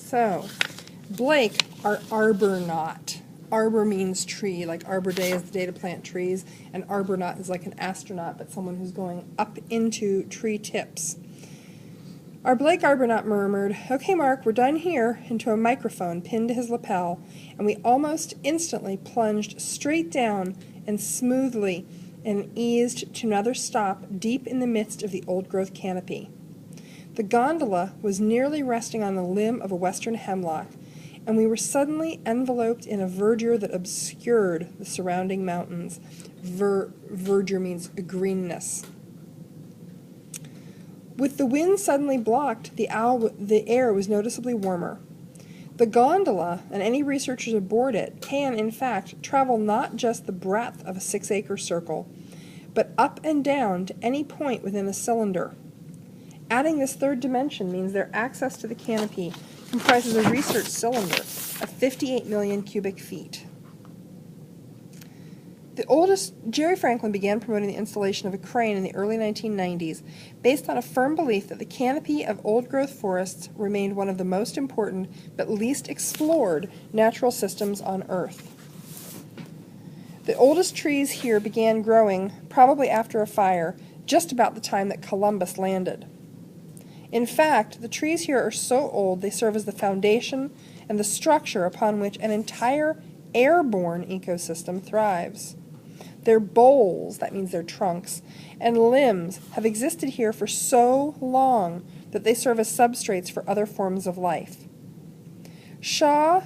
So, Blake, our arbornaut. Arbor means tree, like Arbor Day is the day to plant trees, and arbornaut is like an astronaut, but someone who's going up into tree tips. Our Blake arbornaut murmured, "Okay, Mark, we're done here," into a microphone pinned to his lapel, and we almost instantly plunged straight down and smoothly and eased to another stop deep in the midst of the old-growth canopy. The gondola was nearly resting on the limb of a western hemlock, and we were suddenly enveloped in a verdure that obscured the surrounding mountains. Verdure means greenness. With the wind suddenly blocked, the air was noticeably warmer. The gondola, and any researchers aboard it, can, in fact, travel not just the breadth of a 6-acre circle, but up and down to any point within a cylinder. Adding this third dimension means their access to the canopy comprises a research cylinder of 58 million cubic feet. Jerry Franklin began promoting the installation of a crane in the early 1990s based on a firm belief that the canopy of old-growth forests remained one of the most important but least explored natural systems on Earth. The oldest trees here began growing probably after a fire, just about the time that Columbus landed. In fact, the trees here are so old they serve as the foundation and the structure upon which an entire airborne ecosystem thrives. Their boles, that means their trunks, and limbs have existed here for so long that they serve as substrates for other forms of life. Shaw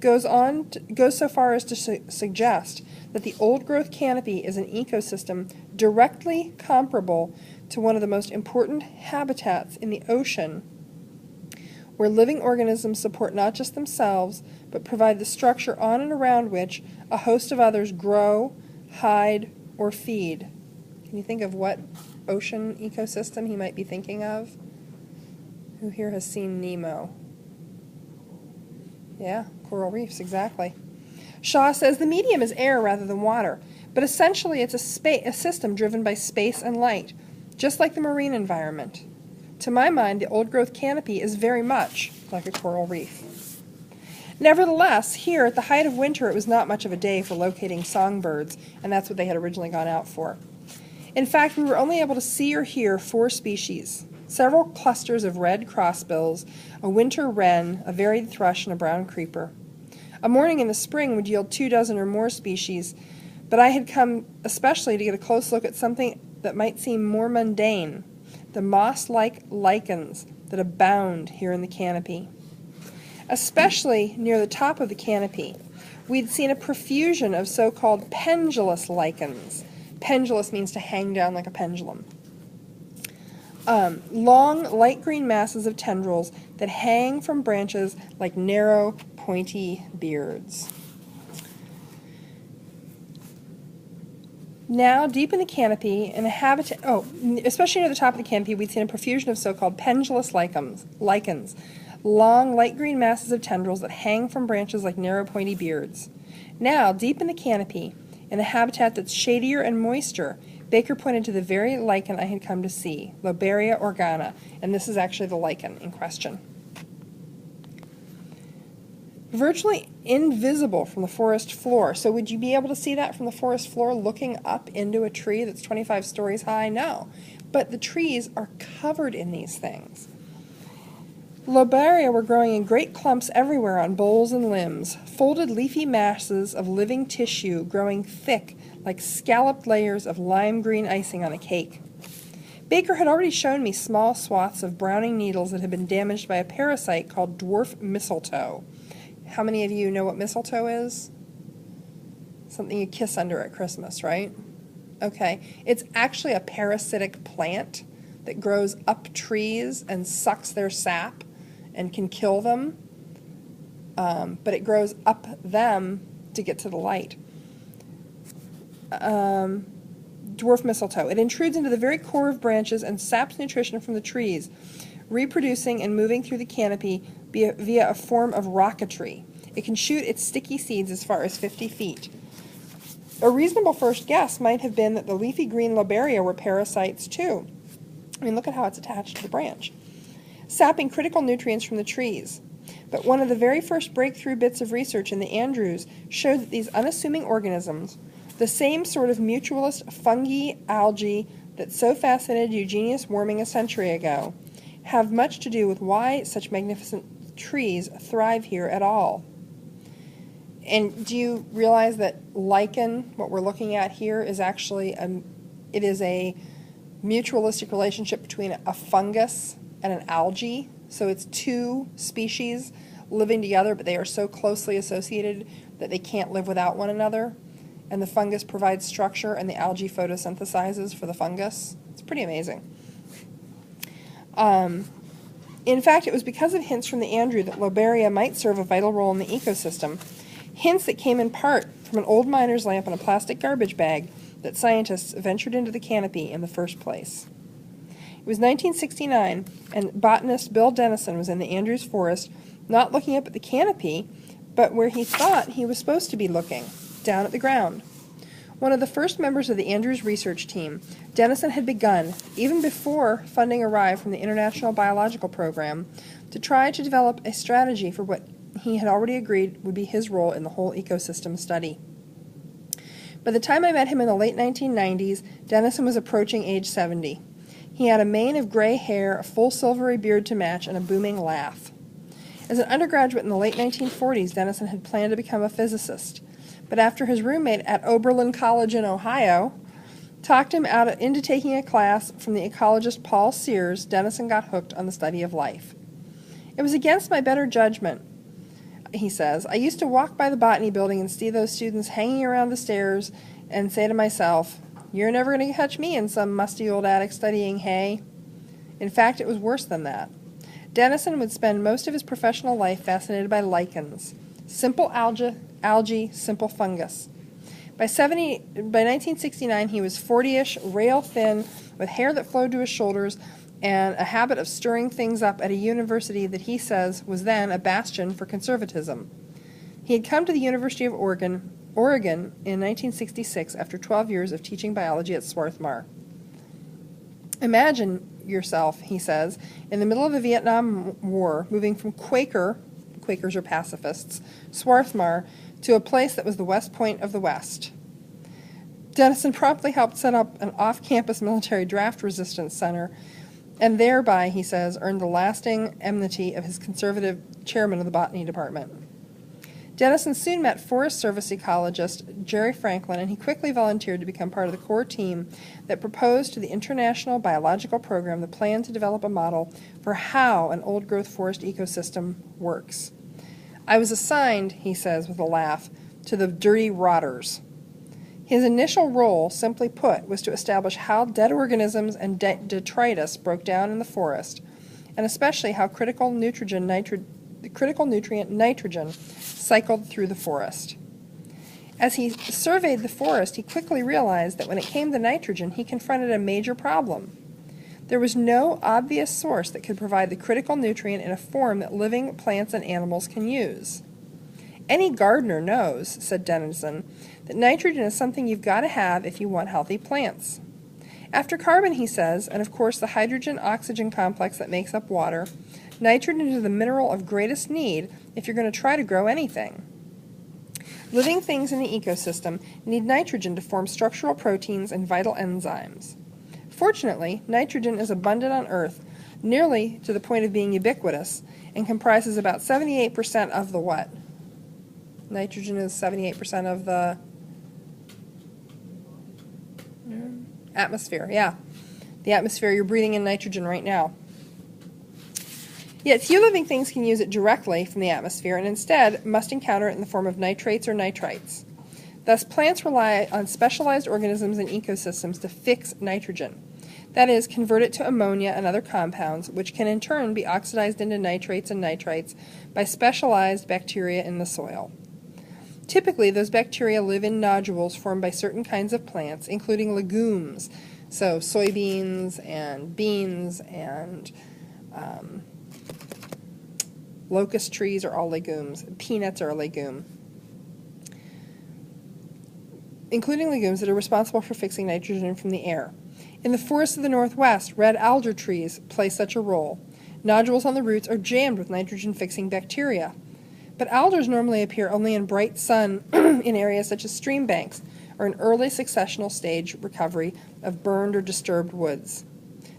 goes so far as to suggest that the old-growth canopy is an ecosystem directly comparable to one of the most important habitats in the ocean, where living organisms support not just themselves, but provide the structure on and around which a host of others grow, hide, or feed. Can you think of what ocean ecosystem he might be thinking of? Who here has seen Nemo? Yeah, coral reefs, exactly. Shaw says the medium is air rather than water, but essentially it's a system driven by space and light, just like the marine environment. To my mind, the old-growth canopy is very much like a coral reef. Nevertheless, here at the height of winter, it was not much of a day for locating songbirds, and that's what they had originally gone out for. In fact, we were only able to see or hear 4 species, several clusters of red crossbills, a winter wren, a varied thrush, and a brown creeper. A morning in the spring would yield 24 or more species, but I had come especially to get a close look at something that might seem more mundane, the moss-like lichens that abound here in the canopy. Especially near the top of the canopy, we'd seen a profusion of so-called pendulous lichens. Pendulous means to hang down like a pendulum. Long, light green masses of tendrils that hang from branches like narrow, pointy beards. Now, deep in the canopy, in a habitat, especially near the top of the canopy, we'd seen a profusion of so-called pendulous lichens, long, light green masses of tendrils that hang from branches like narrow, pointy beards. Now, deep in the canopy, in a habitat that's shadier and moister, Baker pointed to the very lichen I had come to see, Lobaria organa, and this is actually the lichen in question. Virtually invisible from the forest floor. So would you be able to see that from the forest floor looking up into a tree that's 25 stories high? No. But the trees are covered in these things. Lobaria were growing in great clumps everywhere on boles and limbs, folded leafy masses of living tissue growing thick like scalloped layers of lime green icing on a cake. Baker had already shown me small swaths of browning needles that had been damaged by a parasite called dwarf mistletoe. How many of you know what mistletoe is? Something you kiss under at Christmas, right? Okay. It's actually a parasitic plant that grows up trees and sucks their sap and can kill them. But it grows up them to get to the light. Dwarf mistletoe. It intrudes into the very core of branches and saps nutrition from the trees, reproducing and moving through the canopy via a form of rocketry. It can shoot its sticky seeds as far as 50 feet. A reasonable first guess might have been that the leafy green lobaria were parasites too. I mean, look at how it's attached to the branch, sapping critical nutrients from the trees. But one of the very first breakthrough bits of research in the Andrews showed that these unassuming organisms, the same sort of mutualist fungi, algae that so fascinated Eugenius Warming a century ago, have much to do with why such magnificent trees thrive here at all. And do you realize that lichen, what we're looking at here, is actually it is a mutualistic relationship between a fungus and an algae. So it's two species living together, but they are so closely associated that they can't live without one another. And the fungus provides structure, and the algae photosynthesizes for the fungus. It's pretty amazing. In fact, it was because of hints from the Andrew that lobaria might serve a vital role in the ecosystem, hints that came in part from an old miner's lamp in a plastic garbage bag that scientists ventured into the canopy in the first place. It was 1969, and botanist Bill Denison was in the Andrews forest, not looking up at the canopy, but where he thought he was supposed to be looking, down at the ground. One of the first members of the Andrews research team, Denison had begun, even before funding arrived from the International Biological Program, to try to develop a strategy for what he had already agreed would be his role in the whole ecosystem study. By the time I met him in the late 1990s, Denison was approaching age 70. He had a mane of gray hair, a full silvery beard to match, and a booming laugh. As an undergraduate in the late 1940s, Denison had planned to become a physicist. But after his roommate at Oberlin College in Ohio talked him into taking a class from the ecologist Paul Sears, Denison got hooked on the study of life. It was against my better judgment, he says. I used to walk by the botany building and see those students hanging around the stairs and say to myself, "You're never going to catch me in some musty old attic studying hay." In fact, it was worse than that. Denison would spend most of his professional life fascinated by lichens, simple algae, simple fungus. By 1969, he was 40-ish, rail thin, with hair that flowed to his shoulders, and a habit of stirring things up at a university that he says was then a bastion for conservatism. He had come to the University of Oregon in 1966 after 12 years of teaching biology at Swarthmore. Imagine yourself, he says, in the middle of the Vietnam War, moving from Quakers are pacifists, Swarthmore, to a place that was the West Point of the West. Denison promptly helped set up an off-campus military draft resistance center, and thereby, he says, earned the lasting enmity of his conservative chairman of the botany department. Denison soon met Forest Service ecologist Jerry Franklin, and he quickly volunteered to become part of the core team that proposed to the International Biological Program the plan to develop a model for how an old-growth forest ecosystem works. I was assigned, he says with a laugh, to the dirty rotters. His initial role, simply put, was to establish how dead organisms and detritus broke down in the forest, and especially how critical nutrient nitrogen cycled through the forest. As he surveyed the forest, he quickly realized that when it came to nitrogen, he confronted a major problem. There was no obvious source that could provide the critical nutrient in a form that living plants and animals can use. Any gardener knows, said Denison, that nitrogen is something you've got to have if you want healthy plants. After carbon, he says, and of course the hydrogen-oxygen complex that makes up water, nitrogen is the mineral of greatest need if you're going to try to grow anything. Living things in the ecosystem need nitrogen to form structural proteins and vital enzymes. Fortunately, nitrogen is abundant on Earth, nearly to the point of being ubiquitous, and comprises about 78% of the what? Nitrogen is 78% of the atmosphere, yeah. The atmosphere, you're breathing in nitrogen right now. Yet few living things can use it directly from the atmosphere and instead must encounter it in the form of nitrates or nitrites. Thus, plants rely on specialized organisms and ecosystems to fix nitrogen. That is, convert it to ammonia and other compounds, which can in turn be oxidized into nitrates and nitrites by specialized bacteria in the soil. Typically, those bacteria live in nodules formed by certain kinds of plants, including legumes, so soybeans and beans and locust trees are all legumes. Peanuts are a legume. Including legumes that are responsible for fixing nitrogen from the air. In the forests of the Northwest, red alder trees play such a role. Nodules on the roots are jammed with nitrogen-fixing bacteria. But alders normally appear only in bright sun in areas such as stream banks or in early successional stage recovery of burned or disturbed woods.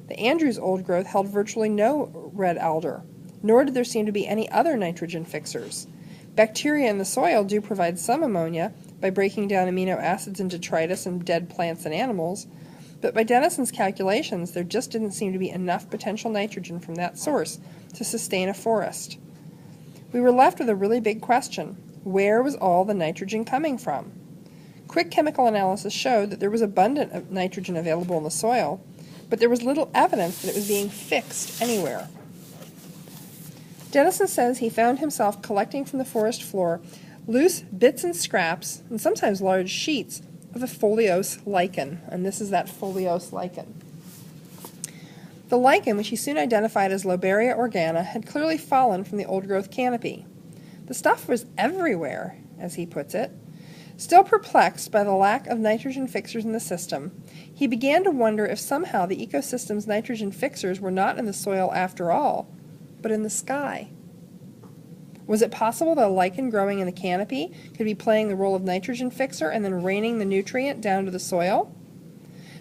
The Andrews old growth held virtually no red alder, nor did there seem to be any other nitrogen fixers. Bacteria in the soil do provide some ammonia by breaking down amino acids in detritus and dead plants and animals, but by Denison's calculations, there just didn't seem to be enough potential nitrogen from that source to sustain a forest. We were left with a really big question. Where was all the nitrogen coming from? Quick chemical analysis showed that there was abundant nitrogen available in the soil, but there was little evidence that it was being fixed anywhere. Denison says he found himself collecting from the forest floor loose bits and scraps, and sometimes large sheets, of a foliose lichen, and this is that foliose lichen. The lichen, which he soon identified as Loberia organa, had clearly fallen from the old-growth canopy. The stuff was everywhere, as he puts it. Still perplexed by the lack of nitrogen fixers in the system, he began to wonder if somehow the ecosystem's nitrogen fixers were not in the soil after all, but in the sky. Was it possible that a lichen growing in the canopy could be playing the role of nitrogen fixer and then raining the nutrient down to the soil?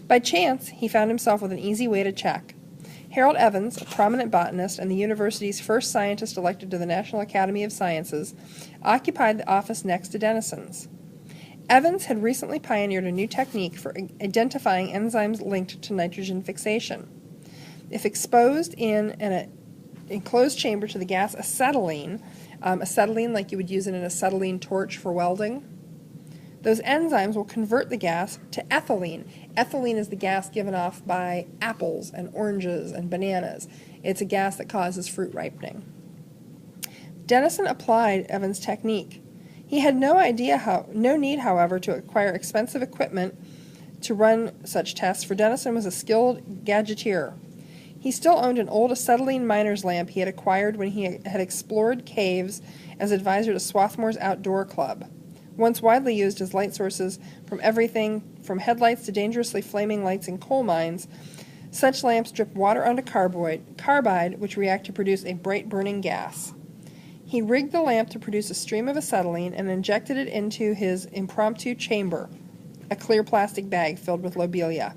By chance, he found himself with an easy way to check. Harold Evans, a prominent botanist and the university's first scientist elected to the National Academy of Sciences, occupied the office next to Denison's. Evans had recently pioneered a new technique for identifying enzymes linked to nitrogen fixation. If exposed in an enclosed chamber to the gas acetylene like you would use in an acetylene torch for welding, those enzymes will convert the gas to ethylene. Ethylene is the gas given off by apples and oranges and bananas. It's a gas that causes fruit ripening. Denison applied Evans' technique. He had no need, however, to acquire expensive equipment to run such tests, for Denison was a skilled gadgeteer. He still owned an old acetylene miner's lamp he had acquired when he had explored caves as advisor to Swarthmore's Outdoor Club, once widely used as light sources from everything from headlights to dangerously flaming lights in coal mines. Such lamps drip water onto carbide, which react to produce a bright burning gas. He rigged the lamp to produce a stream of acetylene and injected it into his impromptu chamber, a clear plastic bag filled with lobelia.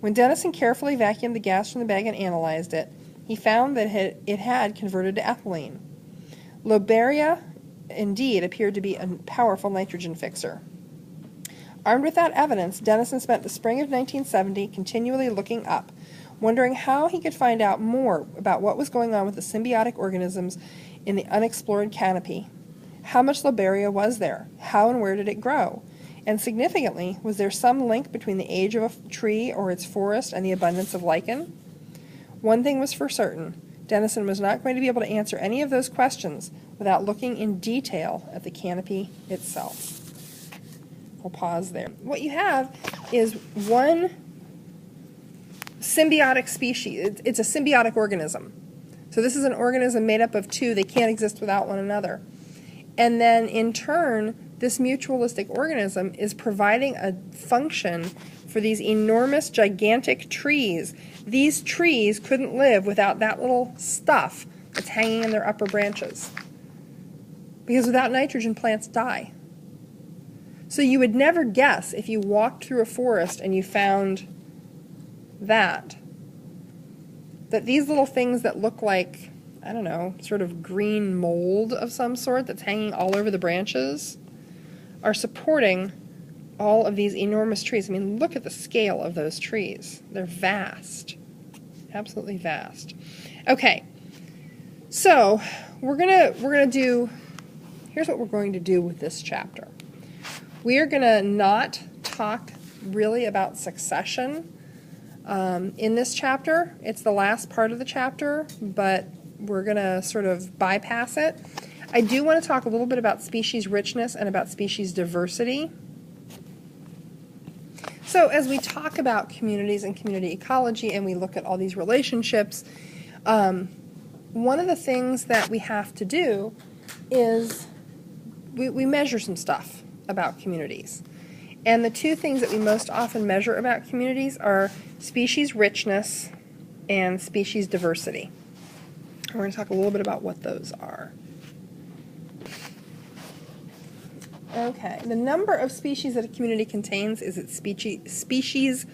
When Denison carefully vacuumed the gas from the bag and analyzed it, he found that it had converted to ethylene. Loberia, indeed, appeared to be a powerful nitrogen fixer. Armed with that evidence, Denison spent the spring of 1970 continually looking up, wondering how he could find out more about what was going on with the symbiotic organisms in the unexplored canopy. How much Loberia was there? How and where did it grow? And significantly, was there some link between the age of a tree or its forest and the abundance of lichen? One thing was for certain. Denison was not going to be able to answer any of those questions without looking in detail at the canopy itself. We'll pause there. What you have is one symbiotic species. It's a symbiotic organism. So this is an organism made up of two. They can't exist without one another. And then in turn, this mutualistic organism is providing a function for these enormous, gigantic trees. These trees couldn't live without that little stuff that's hanging in their upper branches. Because without nitrogen, plants die. So you would never guess if you walked through a forest and you found that these little things that look like, I don't know, sort of green mold of some sort that's hanging all over the branches are supporting all of these enormous trees. I mean, look at the scale of those trees. They're vast. Absolutely vast. Okay. So, here's what we're going to do with this chapter. We are going to not talk really about succession in this chapter. It's the last part of the chapter, but we're going to sort of bypass it. I do want to talk a little bit about species richness and about species diversity. So as we talk about communities and community ecology and we look at all these relationships, one of the things that we have to do is we measure some stuff about communities. And the two things that we most often measure about communities are species richness and species diversity. We're going to talk a little bit about what those are. Okay, the number of species that a community contains is its species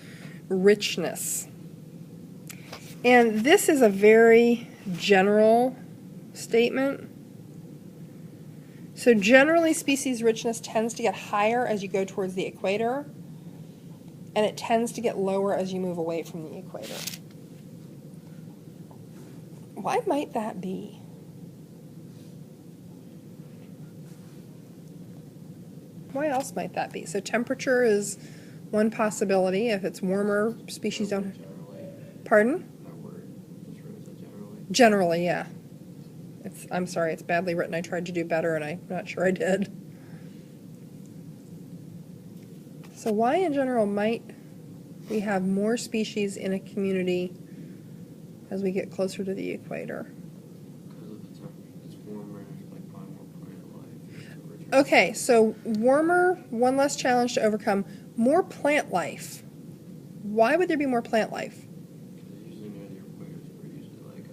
richness. And this is a very general statement. So generally, species richness tends to get higher as you go towards the equator, and it tends to get lower as you move away from the equator. Why might that be? Why else might that be? So temperature is one possibility. If it's warmer, species don't... Pardon? Generally, yeah. I'm sorry, it's badly written. I tried to do better, and I'm not sure I did. So why in general might we have more species in a community as we get closer to the equator? Because of the temperature. It's warmer and there's like probably more plant life. Okay, so warmer, one less challenge to overcome. More plant life. Why would there be more plant life? Because usually near the equators we're usually like the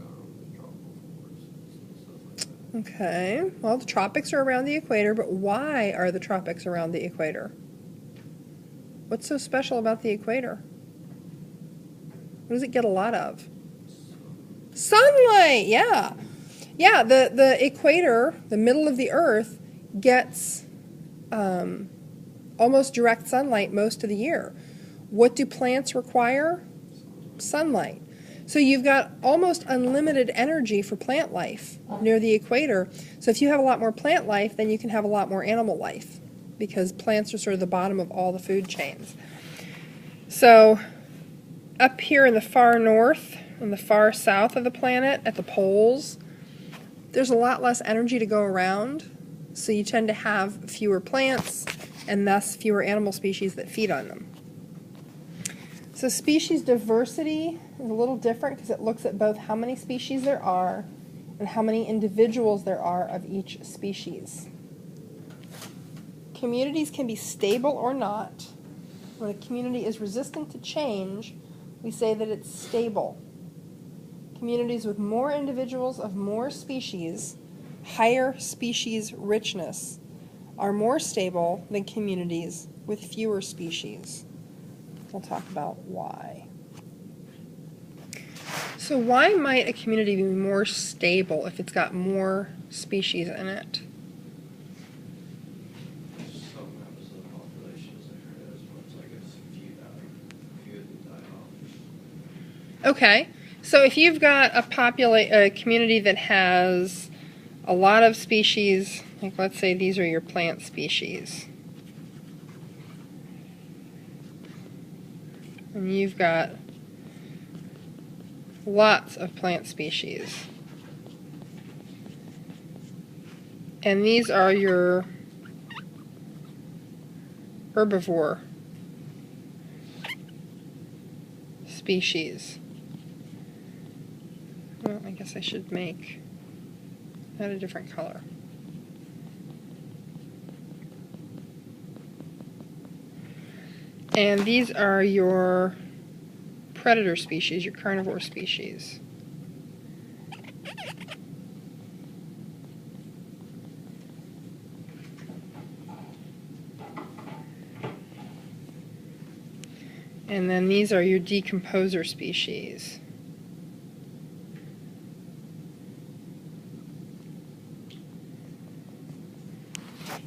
tropical forests and stuff like that. Okay, well, the tropics are around the equator, but why are the tropics around the equator? What's so special about the equator? What does it get a lot of? Sunlight, yeah. Yeah, the equator, the middle of the Earth, gets almost direct sunlight most of the year. What do plants require? Sunlight. So you've got almost unlimited energy for plant life near the equator. So if you have a lot more plant life, then you can have a lot more animal life, because plants are sort of the bottom of all the food chains. So up here in the far north and the far south of the planet, at the poles, there's a lot less energy to go around, so you tend to have fewer plants and thus fewer animal species that feed on them. So species diversity is a little different because it looks at both how many species there are and how many individuals there are of each species. Communities can be stable or not. When a community is resistant to change, we say that it's stable. Communities with more individuals of more species, higher species richness, are more stable than communities with fewer species. We'll talk about why. So why might a community be more stable if it's got more species in it? Some members of the population is there as well as I guess few of them die off. Okay, so if you've got a community that has a lot of species, like let's say these are your plant species, and you've got lots of plant species, and these are your herbivore species. Well, I guess I should make that a different color. And these are your predator species, your carnivore species. And then these are your decomposer species.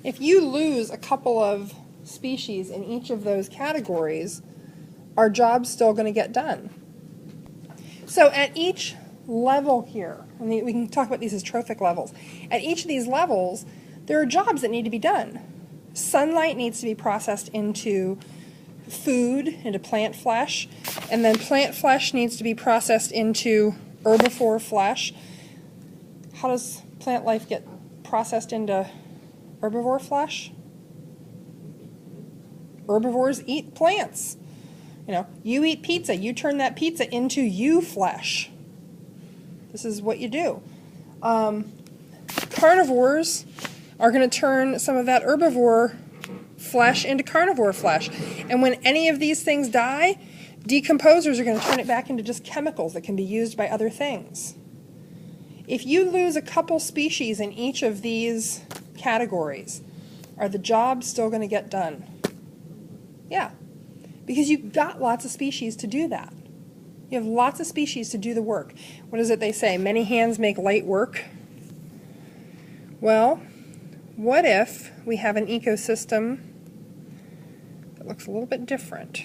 If you lose a couple of species in each of those categories, our job's still going to get done. So at each level here, and we can talk about these as trophic levels, at each of these levels, there are jobs that need to be done. Sunlight needs to be processed into food, into plant flesh, and then plant flesh needs to be processed into herbivore flesh. How does plant life get processed into herbivore flesh? Herbivores eat plants. You know, you eat pizza, you turn that pizza into you flesh. This is what you do. Carnivores are going to turn some of that herbivore flesh into carnivore flesh. And when any of these things die, decomposers are going to turn it back into just chemicals that can be used by other things. If you lose a couple species in each of these categories, are the jobs still going to get done? Yeah, because you've got lots of species to do that. You have lots of species to do the work. What is it they say? Many hands make light work. Well, what if we have an ecosystem that looks a little bit different?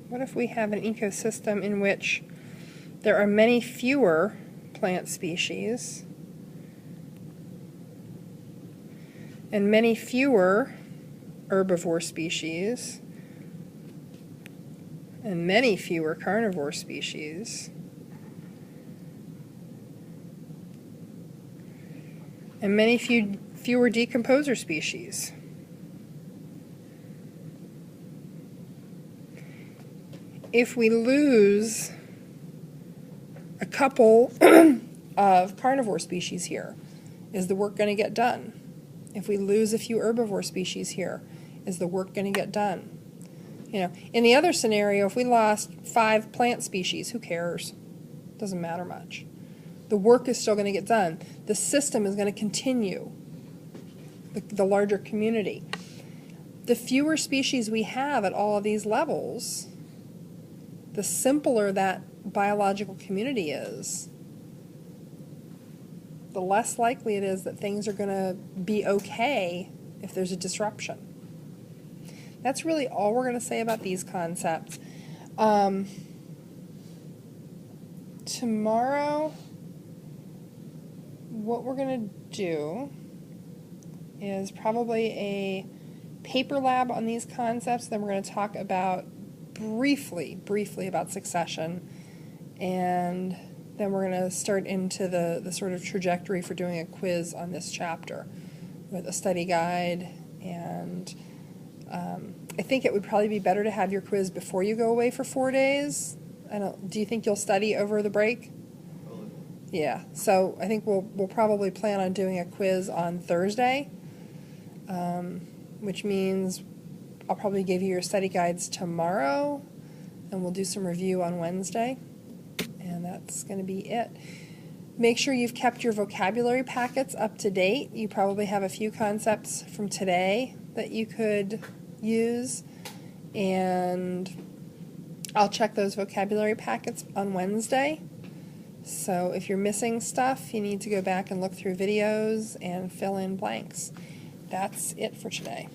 What if we have an ecosystem in which there are many fewer plant species and many fewer herbivore species and many fewer carnivore species and many fewer decomposer species? If we lose a couple of carnivore species here, is the work going to get done? If we lose a few herbivore species here, is the work going to get done? You know, in the other scenario, if we lost 5 plant species, who cares? Doesn't matter much. The work is still going to get done. The system is going to continue, the larger community. The fewer species we have at all of these levels, the simpler that biological community is, the less likely it is that things are going to be okay if there's a disruption. That's really all we're going to say about these concepts. Tomorrow, what we're going to do is probably a paper lab on these concepts. Then we're going to talk about briefly about succession, and then we're going to start into the sort of trajectory for doing a quiz on this chapter with a study guide. And I think it would probably be better to have your quiz before you go away for 4 days. Do you think you'll study over the break? Probably. Yeah, so I think we'll probably plan on doing a quiz on Thursday, which means I'll probably give you your study guides tomorrow, and we'll do some review on Wednesday, and that's going to be it. Make sure you've kept your vocabulary packets up to date. You probably have a few concepts from today that you could use, and I'll check those vocabulary packets on Wednesday. So if you're missing stuff, you need to go back and look through videos and fill in blanks. That's it for today.